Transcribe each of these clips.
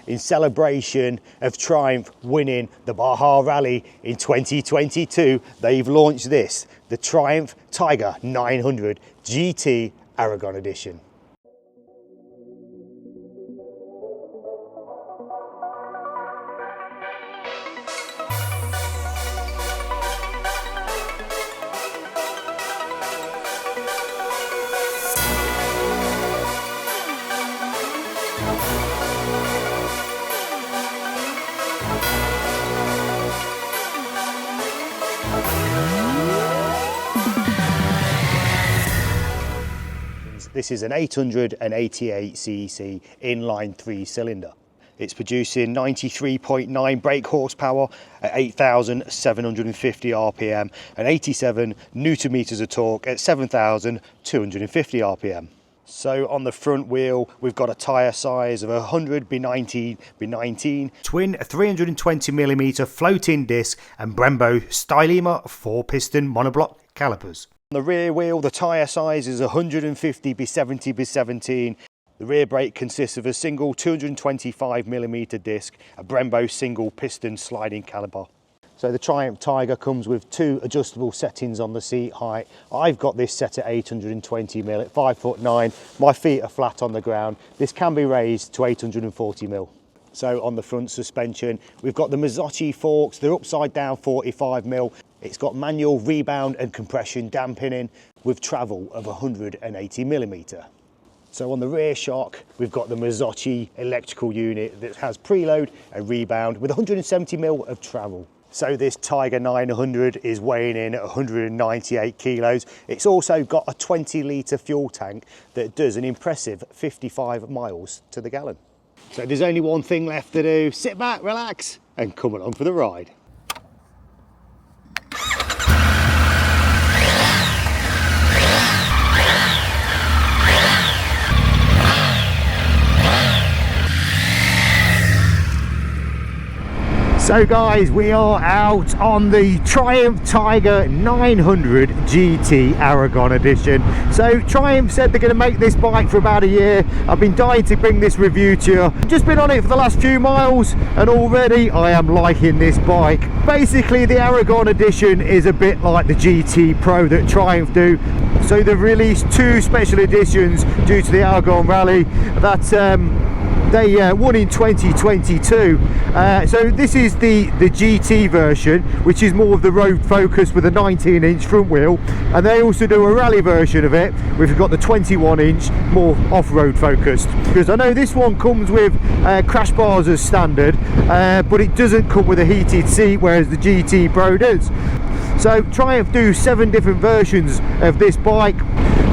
In celebration of Triumph winning the Baja Rally in 2022, they've launched this, the Triumph Tiger 900 GT Aragon Edition. This is an 888cc inline 3-cylinder. It's producing 93.9 brake horsepower at 8,750 RPM and 87 Newton meters of torque at 7,250 RPM. So on the front wheel, we've got a tyre size of 100 B19 twin 320mm floating disc and Brembo Stylema 4-piston monoblock calipers. On the rear wheel, the tyre size is 150 B70 B17. The rear brake consists of a single 225mm disc, a Brembo single piston sliding caliper. So the Triumph Tiger comes with 2 adjustable settings on the seat height. I've got this set at 820mm at 5'9". My feet are flat on the ground. This can be raised to 840mm. So on the front suspension, we've got the Mazzocchi forks. They're upside down 45mm. It's got manual rebound and compression dampening with travel of 180mm. So on the rear shock, we've got the Mazzocchi electrical unit that has preload and rebound with 170mm of travel. So this Tiger 900 is weighing in at 198 kilos. It's also got a 20-litre fuel tank that does an impressive 55 miles to the gallon. So there's only one thing left to do. Sit back, relax, and come along for the ride. So guys, we are out on the Triumph Tiger 900 GT Aragon Edition. So Triumph said they're going to make this bike for about a year. I've been dying to bring this review to you. I've just been on it for the last few miles and already I am liking this bike. Basically the Aragon Edition is a bit like the GT Pro that Triumph do. So they've released 2 special editions due to the Aragon Rally that they won in 2022. So this is the GT version, which is more of the road focus with a 19-inch front wheel, and they also do a rally version of it. We've got the 21-inch, more off-road focused. Because I know this one comes with crash bars as standard, but it doesn't come with a heated seat, whereas the GT Pro does. So Triumph do 7 different versions of this bike.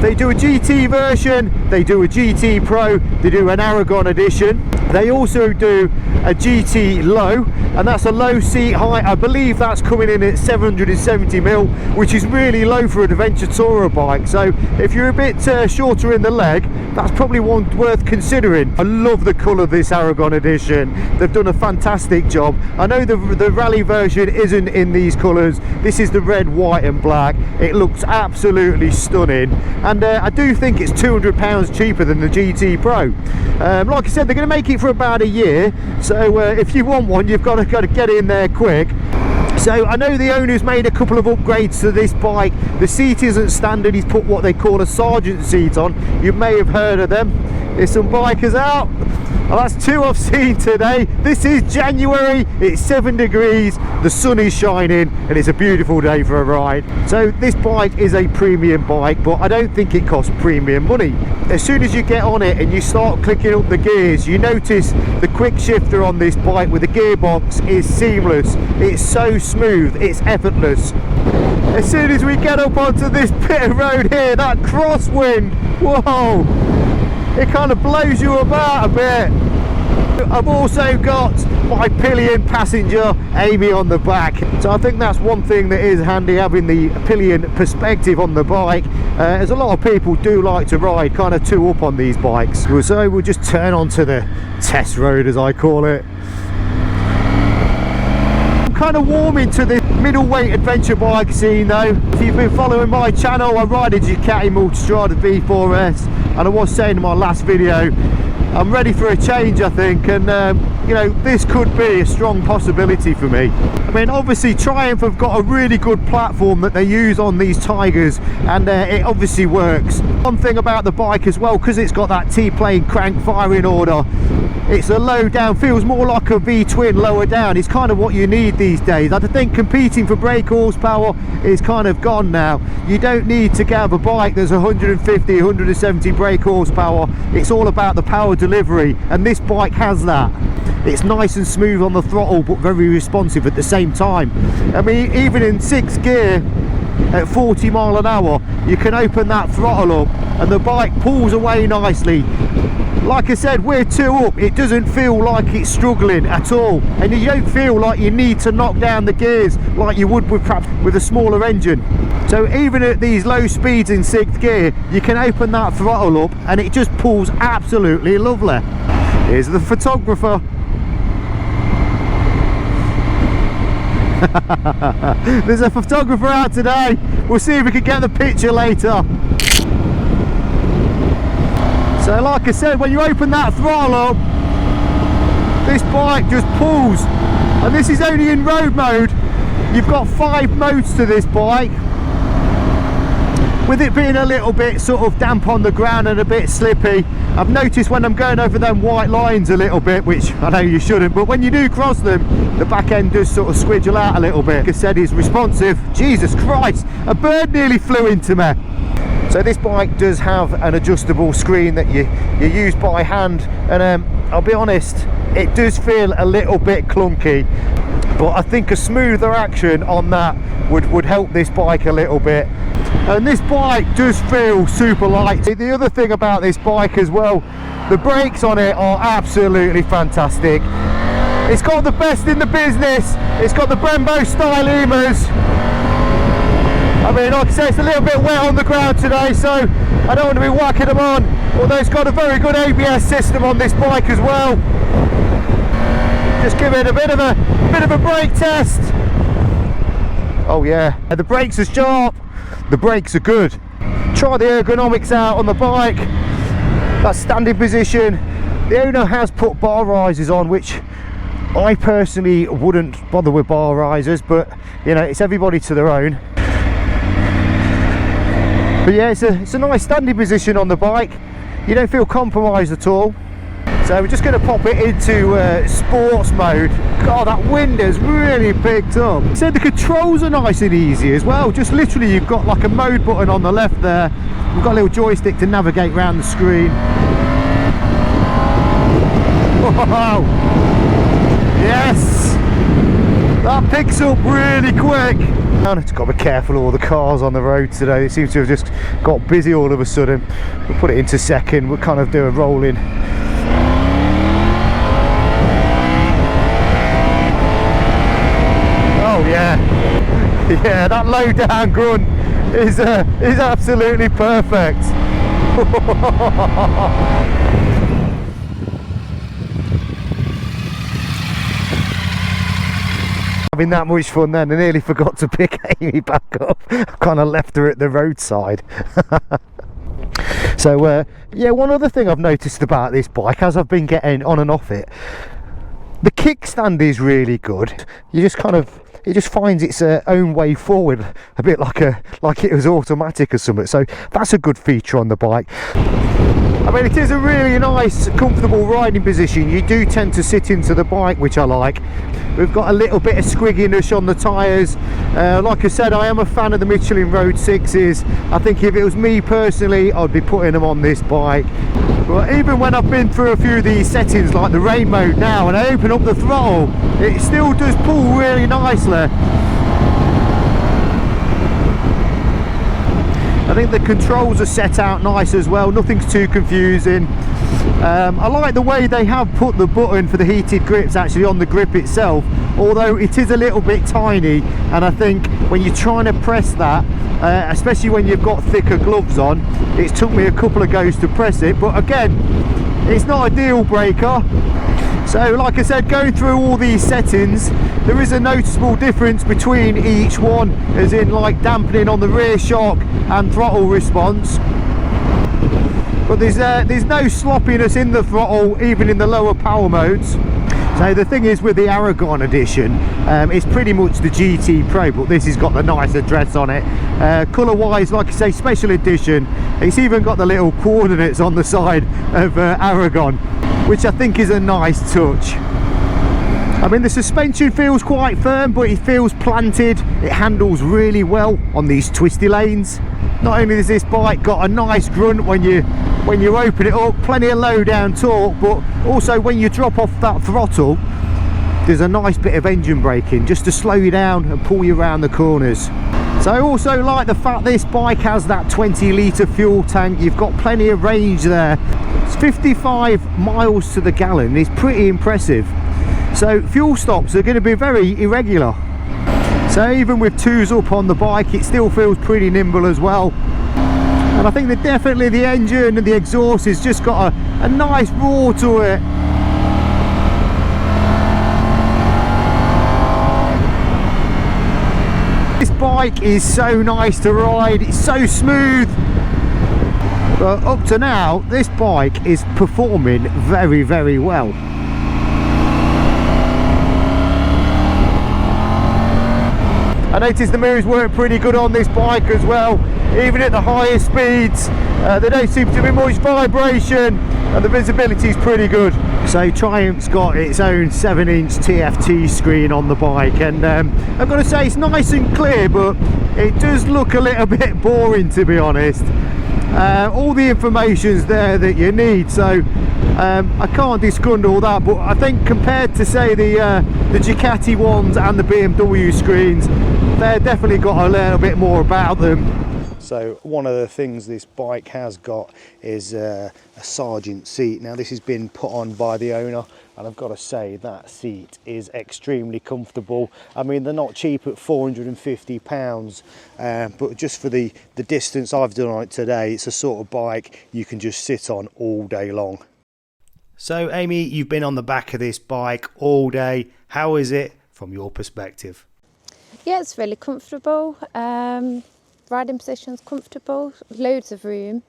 They do a GT version, they do a GT Pro, they do an Aragon Edition. They also do a GT Low, and that's a low seat height. I believe that's coming in at 770mm, which is really low for an adventure tourer bike. So if you're a bit shorter in the leg, that's probably one worth considering. I love the colour of this Aragon Edition. They've done a fantastic job. I know the rally version isn't in these colours. This is the red, white and black. It looks absolutely stunning, and I do think it's £200 cheaper than the GT Pro. Like I said, they're going to make it for about a year, so if you want one, you've got to get in there quick. So I know the owner's made a couple of upgrades to this bike. The seat isn't standard. He's put what they call a sergeant seat on. You may have heard of them. There's some bikers out. Well, that's 2 I've seen today. This is January, it's 7 degrees, the sun is shining, and it's a beautiful day for a ride. So this bike is a premium bike, but I don't think it costs premium money. As soon as you get on it and you start clicking up the gears, you notice the quick shifter on this bike with the gearbox is seamless. It's so smooth, it's effortless. As soon as we get up onto this bit of road here, that crosswind, whoa, it kind of blows you about a bit. I've also got my Pillion passenger Amy on the back, so I think that's one thing that is handy, having the Pillion perspective on the bike, as a lot of people do like to ride kind of 2 up on these bikes. So we'll just turn onto the test road, as I call it. I'm kind of warming to the middleweight adventure bike scene though. If you've been following my channel, I ride a GT Multistrada V4S, and I was saying in my last video, I'm ready for a change, I think, and you know, this could be a strong possibility for me. I mean, obviously Triumph have got a really good platform that they use on these Tigers, and it obviously works. One thing about the bike as well, because it's got that T-plane crank firing order, it's a low down, feels more like a V-twin lower down. It's kind of what you need these days. I think competing for brake horsepower is kind of gone now. You don't need to have a bike that's 150, 170 brake horsepower. It's all about the power delivery, and this bike has that. It's nice and smooth on the throttle, but very responsive at the same time. I mean, even in 6th gear at 40 mile an hour, you can open that throttle up and the bike pulls away nicely. Like I said, we're 2 up, it doesn't feel like it's struggling at all, and you don't feel like you need to knock down the gears like you would with perhaps with a smaller engine. So even at these low speeds in 6th gear, you can open that throttle up and it just pulls absolutely lovely. Here's the photographer. There's a photographer out today. We'll see if we can get the picture later. So like I said, when you open that throttle up, this bike just pulls, and this is only in road mode. You've got 5 modes to this bike, with it being a little bit sort of damp on the ground and a bit slippy. I've noticed when I'm going over them white lines a little bit, which I know you shouldn't, but when you do cross them, the back end does sort of squidgle out a little bit. Like I said, it's responsive. Jesus Christ, a bird nearly flew into me. So this bike does have an adjustable screen that you use by hand, and I'll be honest, it does feel a little bit clunky, but I think a smoother action on that would help this bike a little bit. And this bike does feel super light. The other thing about this bike as well, the brakes on it are absolutely fantastic. It's got the best in the business. It's got the Brembo style EMAs. I mean, like I say, it's a little bit wet on the ground today, so I don't want to be whacking them on, although it's got a very good ABS system on this bike as well. Just give it a bit of a brake test. Oh yeah, the brakes are sharp, the brakes are good. Try the ergonomics out on the bike. That standing position, the owner has put bar risers on, which I personally wouldn't bother with bar risers, but you know, it's everybody to their own. But yeah, it's a nice standing position on the bike. You don't feel compromised at all. So we're just going to pop it into sports mode. God, that wind has really picked up. So the controls are nice and easy as well. Just literally, you've got like a mode button on the left there. We've got a little joystick to navigate around the screen. Wow! Yes! That picks up really quick. I've got to be careful of all the cars on the road today. They seem to have just got busy all of a sudden. We'll put it into second. We'll kind of do a rolling. Oh yeah, yeah. That low down grunt is absolutely perfect. Having that much fun then, I nearly forgot to pick Amy back up. I kind of left her at the roadside. So yeah, one other thing I've noticed about this bike as I've been getting on and off it, the kickstand is really good. You just kind of, it just finds its own way forward, a bit like it was automatic or something. So that's a good feature on the bike. I mean, it is a really nice, comfortable riding position. You do tend to sit into the bike, which I like. We've got a little bit of squigginess on the tyres. Like I said, I am a fan of the Michelin Road 6s. I think if it was me personally, I'd be putting them on this bike. But even when I've been through a few of these settings, like the rain mode now, and I open up the throttle, it still does pull really nicely. I think the controls are set out nice as well, nothing's too confusing. I like the way they have put the button for the heated grips actually on the grip itself, although it is a little bit tiny, and I think when you're trying to press that, especially when you've got thicker gloves on, it took me a couple of goes to press it, but again, it's not a deal breaker. So like I said, going through all these settings, there is a noticeable difference between each one, as in like dampening on the rear shock and throttle response. But there's no sloppiness in the throttle, even in the lower power modes. So the thing is with the Aragon Edition, it's pretty much the GT Pro, but this has got the nice address on it. Colour wise, like I say, special edition. It's even got the little coordinates on the side of Aragon, which I think is a nice touch. I mean, the suspension feels quite firm, but it feels planted. It handles really well on these twisty lanes. Not only has this bike got a nice grunt when you open it up, plenty of low down torque, but also when you drop off that throttle, there's a nice bit of engine braking just to slow you down and pull you around the corners. So I also like the fact this bike has that 20-litre fuel tank. You've got plenty of range there. It's 55 miles to the gallon. It's pretty impressive. So fuel stops are going to be very irregular. So even with twos up on the bike, it still feels pretty nimble as well. And I think that definitely the engine and the exhaust has just got a nice roar to it. This bike is so nice to ride, it's so smooth. But up to now, this bike is performing very, very well. I noticed the mirrors weren't pretty good on this bike as well. Even at the higher speeds, there don't seem to be much vibration, and the visibility is pretty good. So Triumph's got its own 7-inch TFT screen on the bike, and I've got to say it's nice and clear, but it does look a little bit boring, to be honest. All the information's there that you need, so I can't discundle that, but I think compared to say the Ducati ones and the BMW screens, they've definitely got a little bit more about them. So one of the things this bike has got is a Sergeant seat. Now this has been put on by the owner, and I've got to say that seat is extremely comfortable. I mean, they're not cheap at £450, but just for the distance I've done on it today, it's a sort of bike you can just sit on all day long. So Amy, you've been on the back of this bike all day. How is it from your perspective? Yeah, it's really comfortable. Riding position's comfortable, loads of room.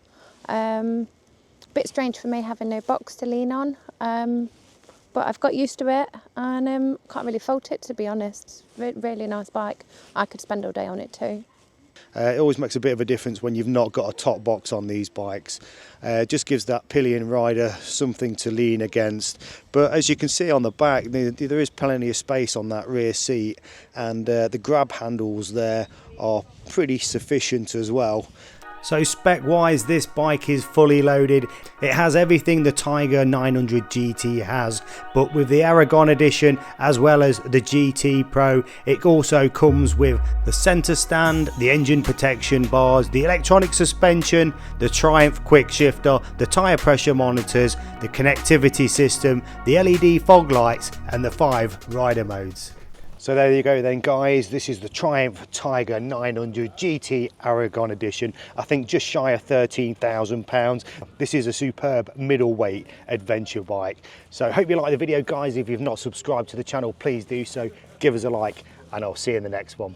Bit strange for me having no box to lean on, but I've got used to it and can't really fault it, to be honest. Really nice bike. I could spend all day on it too. It always makes a bit of a difference when you've not got a top box on these bikes. It just gives that Pillion rider something to lean against. But as you can see on the back, there is plenty of space on that rear seat, and the grab handles there are pretty sufficient as well. So spec wise, this bike is fully loaded. It has everything the Tiger 900 GT has, but with the Aragon Edition as well as the GT Pro, it also comes with the centre stand, the engine protection bars, the electronic suspension, the Triumph quick shifter, the tyre pressure monitors, the connectivity system, the LED fog lights, and the 5 rider modes. So there you go then, guys. This is the Triumph Tiger 900 GT Aragon Edition. I think just shy of £13,000. This is a superb middleweight adventure bike. So hope you like the video, guys. If you've not subscribed to the channel, please do so. Give us a like, and I'll see you in the next one.